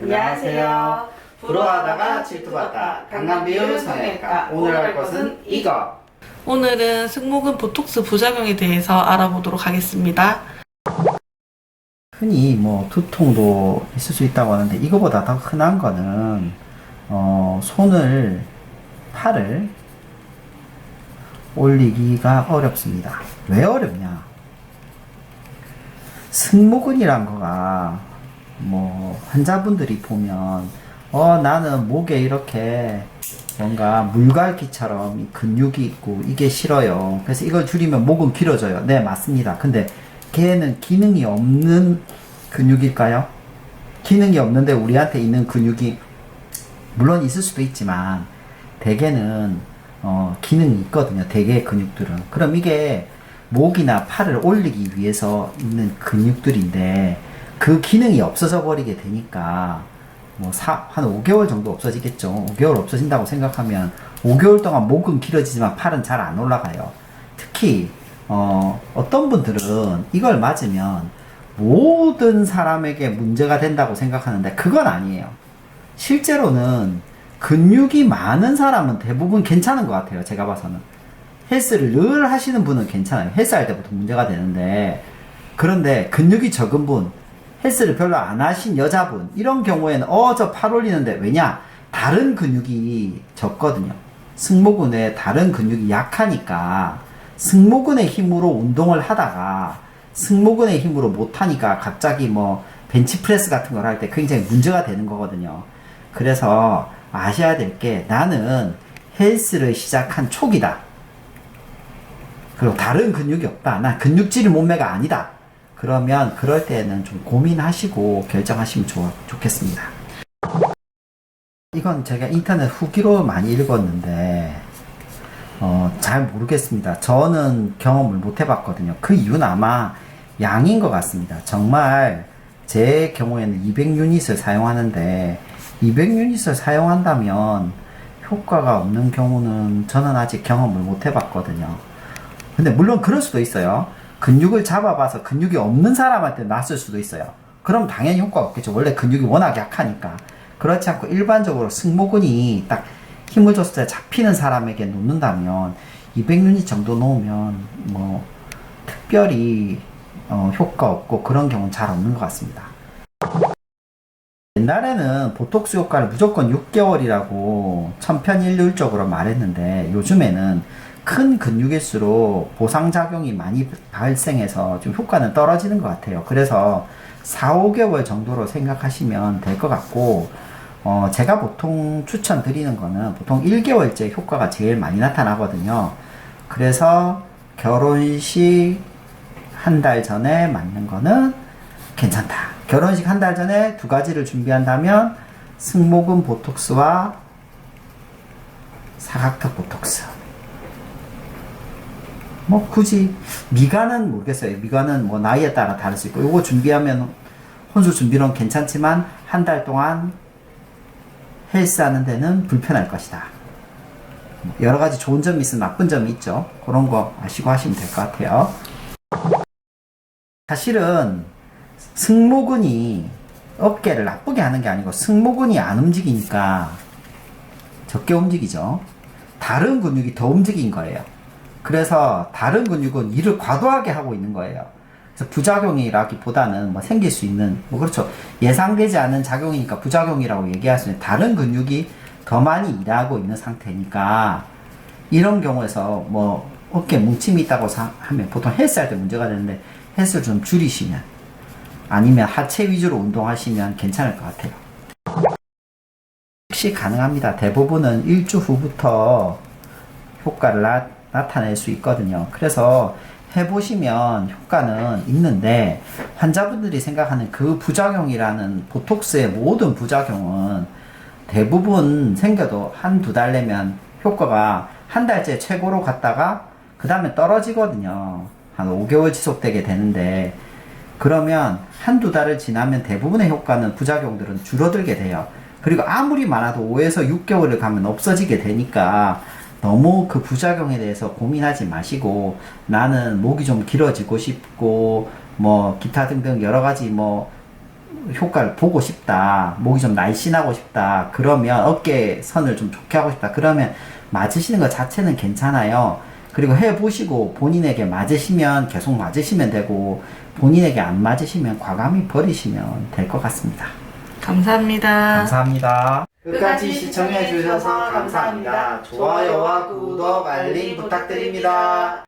안녕하세요. 부러워하다가 질투받다 강남비율 성형외과. 오늘 할 것은 이거. 오늘은 승모근 보톡스 부작용에 대해서 알아보도록 하겠습니다. 흔히 뭐 두통도 있을 수 있다고 하는데 이거보다 더 흔한 거는 팔을 올리기가 어렵습니다. 왜 어렵냐? 승모근이란 거가 뭐 환자분들이 보면 나는 목에 이렇게 뭔가 물갈기처럼 근육이 있고 이게 싫어요. 그래서 이걸 줄이면 목은 길어져요. 네, 맞습니다. 근데 걔는 기능이 없는 근육일까요? 기능이 없는데 우리한테 있는 근육이 물론 있을 수도 있지만 대개는 기능이 있거든요. 대개의 근육들은. 그럼 이게 목이나 팔을 올리기 위해서 있는 근육들인데 그 기능이 없어져 버리게 되니까 한 5개월 정도 없어지겠죠. 5개월 없어진다고 생각하면 5개월 동안 목은 길어지지만 팔은 잘 안 올라가요. 특히 어떤 분들은 이걸 맞으면 모든 사람에게 문제가 된다고 생각하는데 그건 아니에요. 실제로는 근육이 많은 사람은 대부분 괜찮은 것 같아요. 제가 봐서는. 헬스를 늘 하시는 분은 괜찮아요. 헬스할 때부터 문제가 되는데, 그런데 근육이 적은 분, 헬스를 별로 안 하신 여자분, 이런 경우에는 저 팔 올리는데 왜냐? 다른 근육이 적거든요. 승모근에 다른 근육이 약하니까 승모근의 힘으로 운동을 하다가 승모근의 힘으로 못하니까 갑자기 벤치프레스 같은 걸 할 때 굉장히 문제가 되는 거거든요. 그래서 아셔야 될 게, 나는 헬스를 시작한 초기다. 그리고 다른 근육이 없다. 난 근육질 몸매가 아니다. 그러면 그럴 때는 좀 고민하시고 결정하시면 좋겠습니다. 이건 제가 인터넷 후기로 많이 읽었는데 잘 모르겠습니다. 저는 경험을 못 해봤거든요. 그 이유는 아마 양인 것 같습니다. 정말 제 경우에는 200유닛을 사용하는데 200유닛을 사용한다면 효과가 없는 경우는 저는 아직 경험을 못 해봤거든요. 근데 물론 그럴 수도 있어요. 근육을 잡아봐서 근육이 없는 사람한테 놨을 수도 있어요. 그럼 당연히 효과가 없겠죠. 원래 근육이 워낙 약하니까. 그렇지 않고 일반적으로 승모근이 딱 힘을 줬을 때 잡히는 사람에게 놓는다면 200유닛 정도 놓으면 특별히 효과 없고 그런 경우는 잘 없는 것 같습니다. 옛날에는 보톡스 효과를 무조건 6개월이라고 천편일률적으로 말했는데 요즘에는 큰 근육일수록 보상작용이 많이 발생해서 좀 효과는 떨어지는 것 같아요. 그래서 4, 5개월 정도로 생각하시면 될 것 같고 제가 보통 추천드리는 거는 보통 1개월째 효과가 제일 많이 나타나거든요. 그래서 결혼식 한 달 전에 맞는 거는 괜찮다. 결혼식 한 달 전에 두 가지를 준비한다면 승모근 보톡스와 사각턱 보톡스. 굳이 미간은 모르겠어요. 미간은 나이에 따라 다를 수 있고 요거 준비하면 혼수 준비로는 괜찮지만 한 달 동안 헬스하는 데는 불편할 것이다. 여러 가지 좋은 점이 있으면 나쁜 점이 있죠. 그런 거 아시고 하시면 될 것 같아요. 사실은 승모근이 어깨를 나쁘게 하는 게 아니고 승모근이 안 움직이니까 적게 움직이죠. 다른 근육이 더 움직인 거예요. 그래서 다른 근육은 일을 과도하게 하고 있는 거예요. 그래서 부작용이라기보다는 생길 수 있는 그렇죠. 예상되지 않은 작용이니까 부작용이라고 얘기할 수 있는 다른 근육이 더 많이 일하고 있는 상태니까 이런 경우에서 어깨 뭉침이 있다고 하면 보통 헬스할 때 문제가 되는데 헬스를 좀 줄이시면 아니면 하체 위주로 운동하시면 괜찮을 것 같아요. 즉시 가능합니다. 대부분은 일주 후부터 효과를 나타낼 수 있거든요. 그래서 해보시면 효과는 있는데 환자분들이 생각하는 그 부작용이라는 보톡스의 모든 부작용은 대부분 생겨도 한두 달 내면 효과가 한 달째 최고로 갔다가 그 다음에 떨어지거든요. 한 5개월 지속되게 되는데 그러면 한두 달을 지나면 대부분의 효과는 부작용들은 줄어들게 돼요. 그리고 아무리 많아도 5에서 6개월을 가면 없어지게 되니까 너무 그 부작용에 대해서 고민하지 마시고 나는 목이 좀 길어지고 싶고 기타 등등 여러 가지 효과를 보고 싶다, 목이 좀 날씬하고 싶다, 그러면 어깨 선을 좀 좋게 하고 싶다, 그러면 맞으시는 것 자체는 괜찮아요. 그리고 해보시고 본인에게 맞으시면 계속 맞으시면 되고, 본인에게 안 맞으시면 과감히 버리시면 될 것 같습니다. 감사합니다. 감사합니다. 끝까지 시청해 주셔서 감사합니다. 좋아요와 구독, 알림 부탁드립니다.